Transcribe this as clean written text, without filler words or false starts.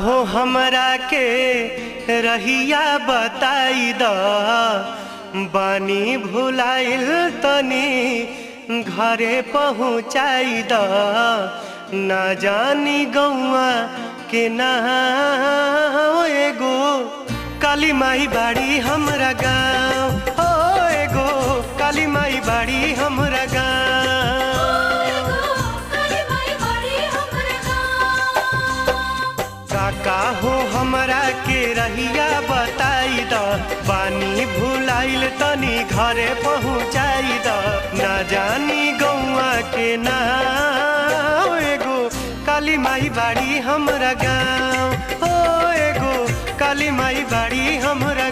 हो हमरा के रहिया बताई द बानी भुलाइल तनी घरे पहुँचाई द ना जानी गौआ के ना एगो काली माई बाड़ी हमरा गाँव हो एगो काली माई बाड़ी हमरा गाँव। काका हो हमरा के रहिया बताई द बानी भुलाइल तनी घरे पहुँचाई द ना जानी गौआ के ना एगो काली माई बाड़ी हमरा गाँव हो एगो काली माई बाड़ी हमरा